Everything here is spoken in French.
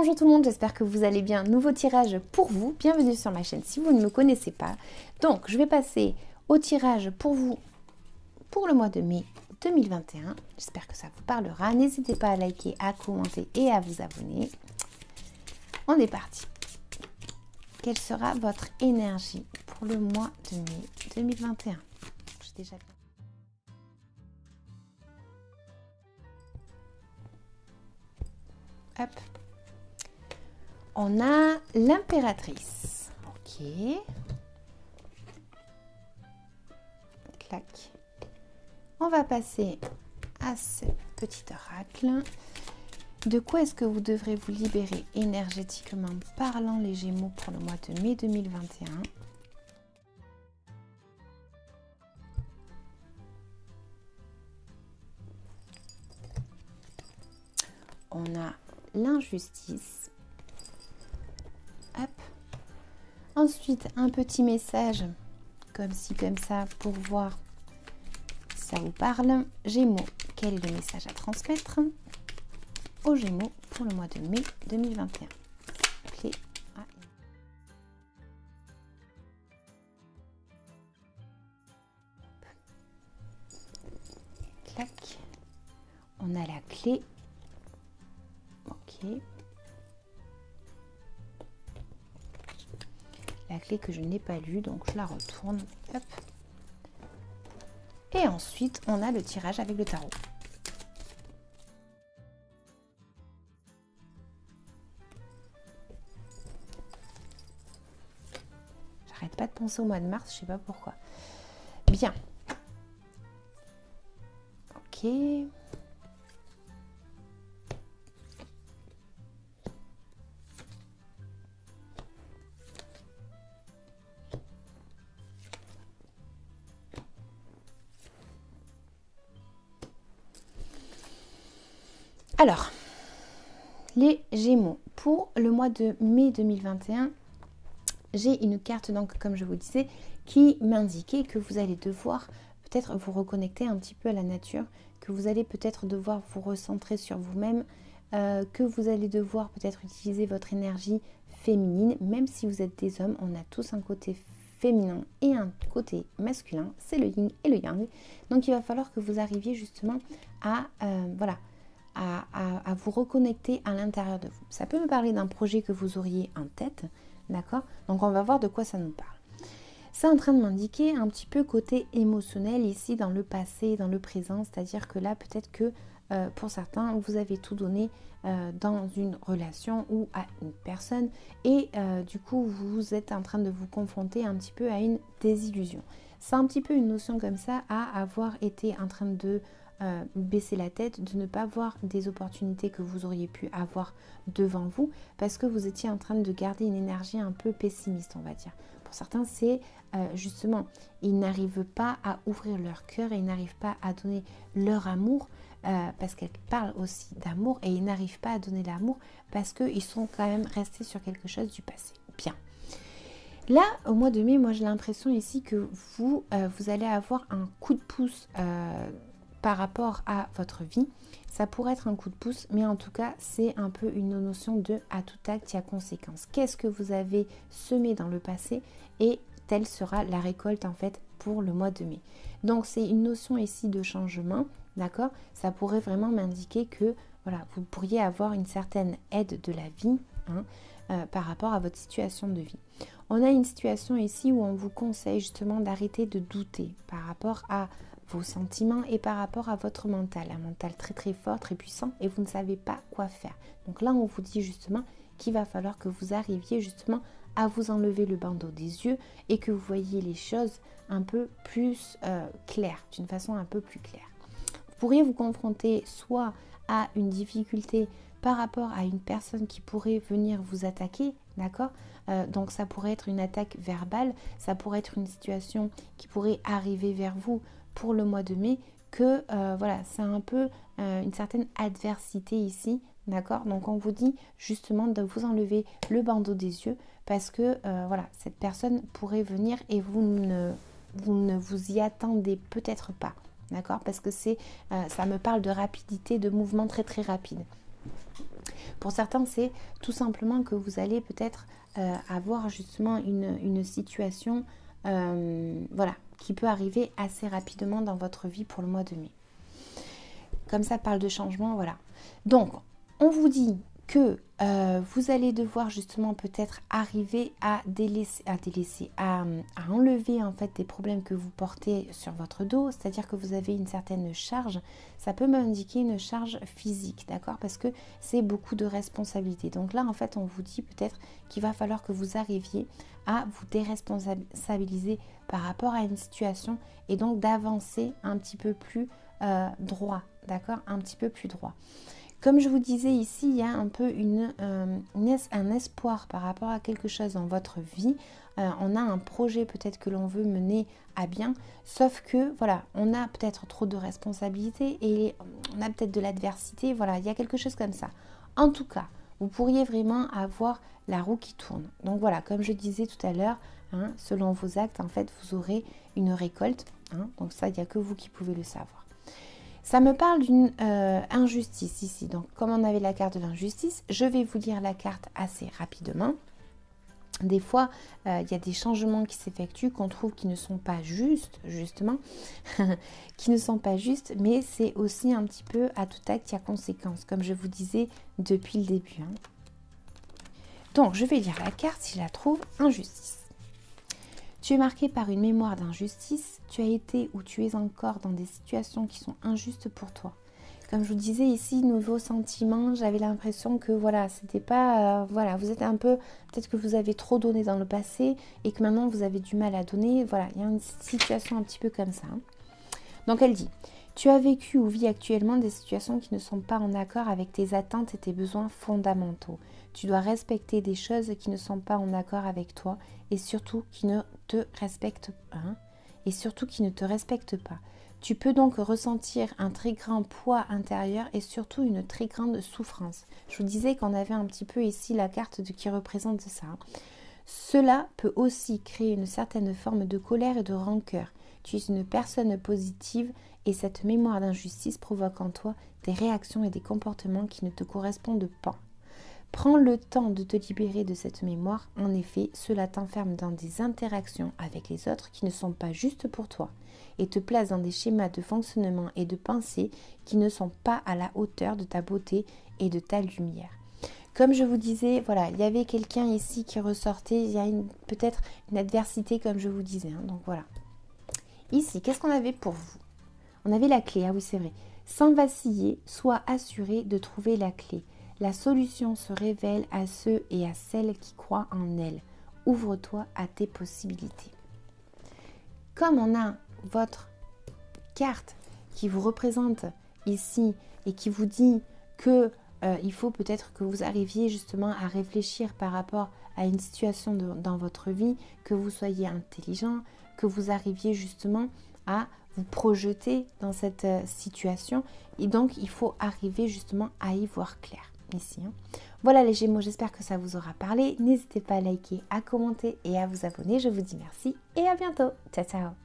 bonjour tout le monde, j'espère que vous allez bien. Nouveau tirage pour vous, bienvenue sur ma chaîne si vous ne me connaissez pas. Donc je vais passer au tirage pour vous pour le mois de mai 2021. J'espère que ça vous parlera. N'hésitez pas à liker, à commenter et à vous abonner. On est parti. Quelle sera votre énergie pour le mois de mai 2021? J'ai déjà fait. Hop. On a l'impératrice. Ok. Clac. On va passer à ce petit oracle. De quoi est-ce que vous devrez vous libérer énergétiquement parlant, les Gémeaux, pour le mois de mai 2021? On a l'injustice. Hop. Ensuite, un petit message comme ci, comme ça, pour voir si ça vous parle. Gémeaux, quel est le message à transmettre aux Gémeaux pour le mois de mai 2021? Clé A. Clac. On a la clé. Ok. La clé que je n'ai pas lue, donc je la retourne. Hop. Et ensuite, on a le tirage avec le tarot. J'arrête pas de penser au mois de mars, je sais pas pourquoi. Bien. Ok. Alors, les Gémeaux, pour le mois de mai 2021, j'ai une carte, donc comme je vous disais, qui m'indiquait que vous allez devoir peut-être vous reconnecter un petit peu à la nature, que vous allez peut-être devoir vous recentrer sur vous-même, que vous allez devoir peut-être utiliser votre énergie féminine, même si vous êtes des hommes, on a tous un côté féminin et un côté masculin, c'est le yin et le yang. Donc il va falloir que vous arriviez justement à voilà, à vous reconnecter à l'intérieur de vous. Ça peut me parler d'un projet que vous auriez en tête, d'accord? Donc on va voir de quoi ça nous parle. C'est en train de m'indiquer un petit peu côté émotionnel ici dans le passé, dans le présent, c'est-à-dire que là peut-être que pour certains vous avez tout donné dans une relation ou à une personne et du coup vous êtes en train de vous confronter un petit peu à une désillusion. C'est un petit peu une notion comme ça à avoir été en train de baisser la tête, de ne pas voir des opportunités que vous auriez pu avoir devant vous parce que vous étiez en train de garder une énergie un peu pessimiste, on va dire. Pour certains, c'est justement, ils n'arrivent pas à ouvrir leur cœur et ils n'arrivent pas à donner leur amour parce qu'elle parle aussi d'amour et ils n'arrivent pas à donner l'amour parce qu'ils sont quand même restés sur quelque chose du passé. Bien. Là, au mois de mai, moi j'ai l'impression ici que vous allez avoir un coup de pouce par rapport à votre vie. Ça pourrait être un coup de pouce, mais en tout cas, c'est un peu une notion de à tout acte, il y a conséquence. Qu'est-ce que vous avez semé dans le passé et telle sera la récolte en fait pour le mois de mai. Donc, c'est une notion ici de changement, d'accord? Ça pourrait vraiment m'indiquer que voilà, vous pourriez avoir une certaine aide de la vie par rapport à votre situation de vie. On a une situation ici où on vous conseille justement d'arrêter de douter par rapport à vos sentiments et par rapport à votre mental, un mental très très fort, très puissant et vous ne savez pas quoi faire. Donc là on vous dit justement qu'il va falloir que vous arriviez justement à vous enlever le bandeau des yeux et que vous voyez les choses un peu plus claires, d'une façon un peu plus claire. Vous pourriez vous confronter soit à une difficulté par rapport à une personne qui pourrait venir vous attaquer, d'accord? Donc ça pourrait être une attaque verbale, ça pourrait être une situation qui pourrait arriver vers vous pour le mois de mai, que voilà, c'est un peu une certaine adversité ici, d'accord? Donc on vous dit justement de vous enlever le bandeau des yeux parce que voilà, cette personne pourrait venir et vous ne vous y attendez peut-être pas, d'accord? Parce que c'est ça me parle de rapidité, de mouvement très très rapide. Pour certains, c'est tout simplement que vous allez peut-être avoir justement une situation voilà, qui peut arriver assez rapidement dans votre vie pour le mois de mai. Comme ça parle de changement, voilà. Donc, on vous dit que vous allez devoir justement peut-être arriver à enlever en fait des problèmes que vous portez sur votre dos, c'est-à-dire que vous avez une certaine charge. Ça peut m'indiquer une charge physique, d'accord, parce que c'est beaucoup de responsabilités. Donc là, en fait, on vous dit peut-être qu'il va falloir que vous arriviez à vous déresponsabiliser par rapport à une situation et donc d'avancer un petit peu plus droit, d'accord, un petit peu plus droit. Comme je vous disais ici, il y a un peu un espoir par rapport à quelque chose dans votre vie. On a un projet peut-être que l'on veut mener à bien, sauf que voilà, on a peut-être trop de responsabilités et on a peut-être de l'adversité. Voilà, il y a quelque chose comme ça. En tout cas, vous pourriez vraiment avoir la roue qui tourne. Donc voilà, comme je disais tout à l'heure, hein, selon vos actes, en fait, vous aurez une récolte. Hein, donc ça, il n'y a que vous qui pouvez le savoir. Ça me parle d'une injustice ici. Donc, comme on avait la carte de l'injustice, je vais vous lire la carte assez rapidement. Des fois, il y a des changements qui s'effectuent qu'on trouve qui ne sont pas justes, justement, qui ne sont pas justes, mais c'est aussi un petit peu à tout acte, il y a conséquence, comme je vous disais depuis le début. Hein. Donc, je vais lire la carte si je la trouve, injustice. Tu es marqué par une mémoire d'injustice, tu as été ou tu es encore dans des situations qui sont injustes pour toi. Comme je vous disais ici, nouveaux sentiments, j'avais l'impression que voilà, c'était pas, voilà, vous êtes un peu, peut-être que vous avez trop donné dans le passé et que maintenant vous avez du mal à donner, voilà, il y a une situation un petit peu comme ça. Hein. Donc elle dit, tu as vécu ou vis actuellement des situations qui ne sont pas en accord avec tes attentes et tes besoins fondamentaux. Tu dois respecter des choses qui ne sont pas en accord avec toi et surtout qui ne te respectent pas. Hein, et surtout qui ne te respectent pas. Tu peux donc ressentir un très grand poids intérieur et surtout une très grande souffrance. Je vous disais qu'on avait un petit peu ici la carte qui représente ça. Cela peut aussi créer une certaine forme de colère et de rancœur. Tu es une personne positive et cette mémoire d'injustice provoque en toi des réactions et des comportements qui ne te correspondent pas. Prends le temps de te libérer de cette mémoire. En effet, cela t'enferme dans des interactions avec les autres qui ne sont pas justes pour toi et te place dans des schémas de fonctionnement et de pensée qui ne sont pas à la hauteur de ta beauté et de ta lumière. Comme je vous disais, voilà, il y avait quelqu'un ici qui ressortait, il y a peut-être une adversité comme je vous disais. Hein, donc voilà. Ici, qu'est-ce qu'on avait pour vous? On avait la clé, ah oui c'est vrai. Sans vaciller, sois assuré de trouver la clé. La solution se révèle à ceux et à celles qui croient en elle. Ouvre-toi à tes possibilités. Comme on a votre carte qui vous représente ici et qui vous dit que il faut peut-être que vous arriviez justement à réfléchir par rapport à une situation dans votre vie, que vous soyez intelligent, que vous arriviez justement à vous projeter dans cette situation et donc il faut arriver justement à y voir clair. Ici. Hein. Voilà les Gémeaux, j'espère que ça vous aura parlé. N'hésitez pas à liker, à commenter et à vous abonner. Je vous dis merci et à bientôt. Ciao, ciao.